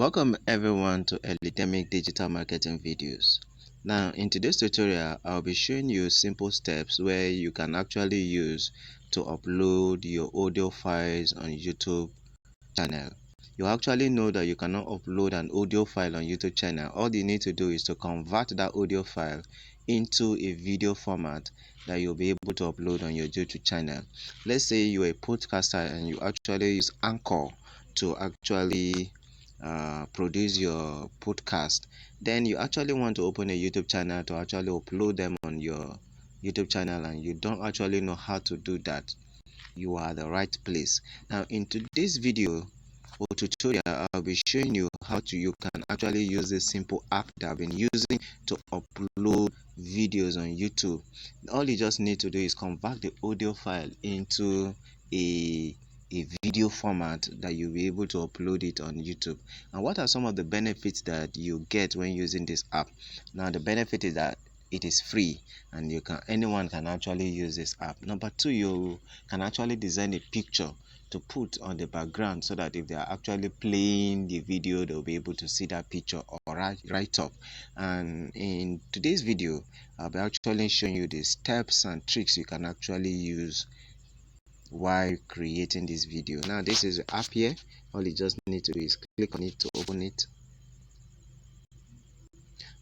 Welcome everyone to Eliademic digital marketing videos. Now in today's tutorial, I'll be showing you simple steps where you can actually use to upload your audio files on YouTube channel. You actually know that you cannot upload an audio file on YouTube channel. All you need to do is to convert that audio file into a video format that you'll be able to upload on your YouTube channel. Let's say you're a podcaster and you actually use Anchor to actually produce your podcast. Then you actually want to open a YouTube channel to actually upload them on your YouTube channel and you don't actually know how to do that. You are at the right place. Now in today's video or tutorial, I'll be showing you how you can actually use this simple app that I've been using to upload videos on YouTube. All you just need to do is convert the audio file into a video format that you'll be able to upload it on YouTube. And what are some of the benefits that you get when using this app? Now the benefit is that it is free and anyone can actually use this app. Number two, you can actually design a picture to put on the background so that if they are actually playing the video, they'll be able to see that picture or right up. And in today's video, I'll be actually showing you the steps and tricks you can actually use while creating this video. Now this is the app here. All you just need to do is click on it to open it.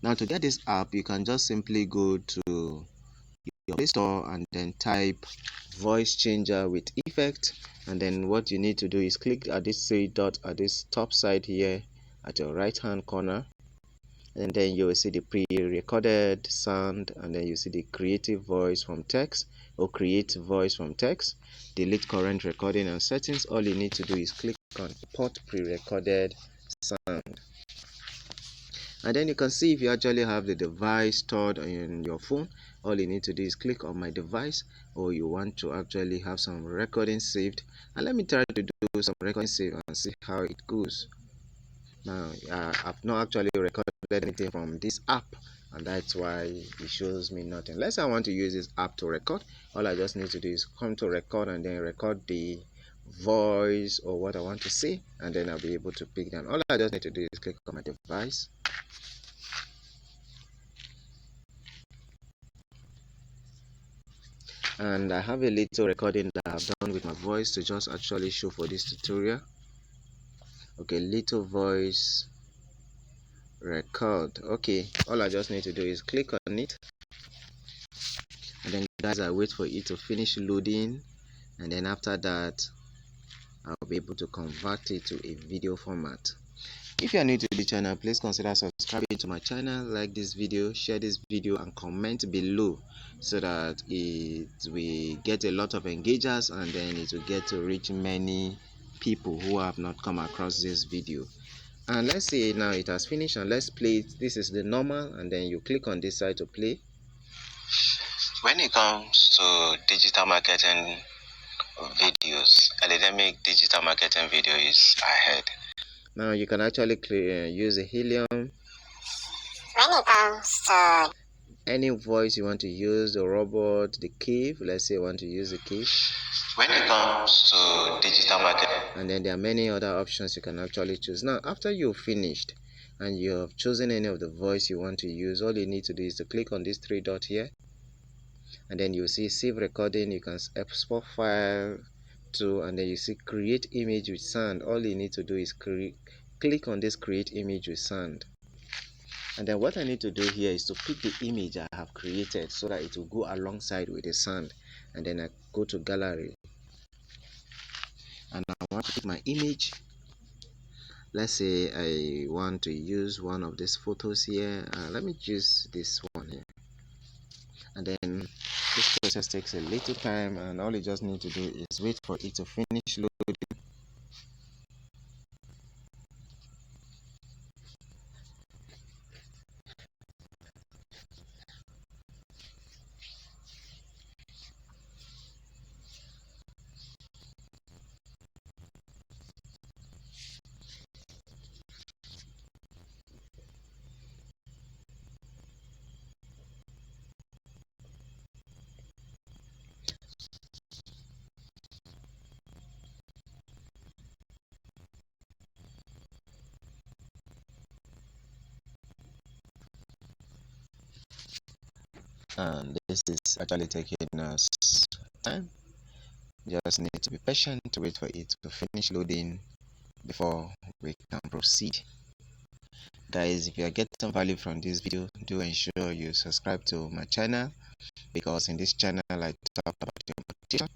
Now to get this app, you can just simply go to your Play Store and then type voice changer with effect, and then what you need to do is click at this three dot at this top side here at your right hand corner, and then you will see the pre-recorded sound, and then you see the creative voice from text or create voice from text, delete current recording and settings. All you need to do is click on import pre-recorded sound, and then you can see if you actually have the device stored on your phone. All you need to do is click on my device, or you want to actually have some recording saved, and let me try to do some recording save and see how it goes. Now I've not actually recorded anything from this app, and that's why it shows me nothing. Let's say I want to use this app to record. All I just need to do is come to record and then record the voice or what I want to say, and then I'll be able to pick them. All I just need to do is click on my device, and I have a little recording that I've done with my voice to just actually show for this tutorial. Okay, little voice record. Okay, all I just need to do is click on it, and then guys, I wait for it to finish loading, and then after that I'll be able to convert it to a video format. If you are new to the channel, please consider subscribing to my channel, like this video, share this video, and comment below so that it will get a lot of engagers, and then it will get to reach many people who have not come across this video. And let's say now it has finished, and let's play it. This is the normal, and then you click on this side to play. When it comes to digital marketing videos, Eliademic digital marketing video is ahead. Now you can actually use a helium. When it comes to any voice you want to use, the robot, the cave. Let's say you want to use the cave. When it comes to digital marketing, and then there are many other options you can actually choose. Now after you've finished and you have chosen any of the voice you want to use, all you need to do is to click on this three dot here, and then you see save recording. You can export file to, and then you see create image with sound. All you need to do is click on this create image with sound, and then what I need to do here is to pick the image I have created so that it will go alongside with the sound, and then I go to gallery and I want to pick my image. Let's say I want to use one of these photos here. Let me choose this one here, and then this process takes a little time, and all you just need to do is wait for it to finish loading. and this is actually taking us time. Just need to be patient to wait for it to finish loading before we can proceed. Guys, if you are getting value from this video, do ensure you subscribe to my channel, because in this channel I talk about importation,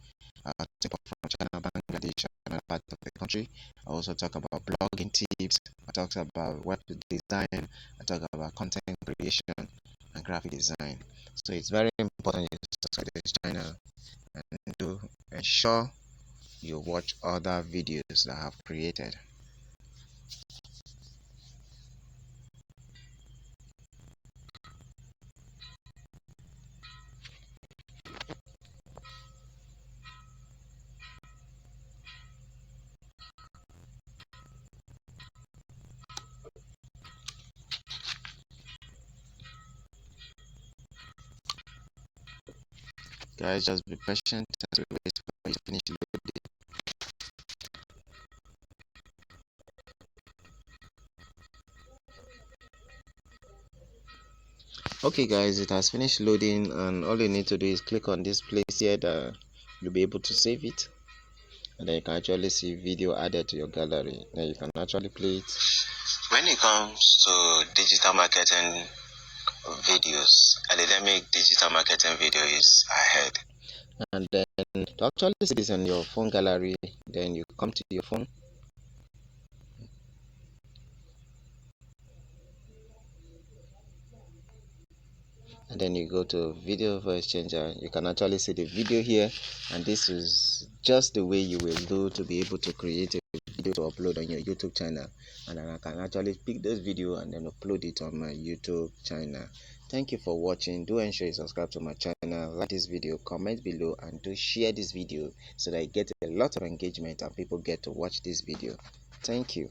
talk from China, Bangladesh, another part of the country. I also talk about blogging tips, I talk about web design, I talk about content creation and graphic design. So it's very important you subscribe to this channel and do ensure you watch other videos that I have created. Guys, just be patient as we wait for you to finish loading. Okay guys, it has finished loading, and all you need to do is click on this place here that you'll be able to save it, and then you can actually see video added to your gallery. Then you can actually play it. When it comes to digital marketing videos, Eliademic digital marketing video is ahead. And then to actually see this on your phone gallery, then you come to your phone, and then you go to video voice changer. You can actually see the video here, and this is just the way you will do to be able to create a video to upload on your YouTube channel, and then I can actually pick this video and then upload it on my YouTube channel. Thank you for watching. Do ensure you subscribe to my channel, like this video, comment below, and do share this video so that I get a lot of engagement and people get to watch this video. Thank you.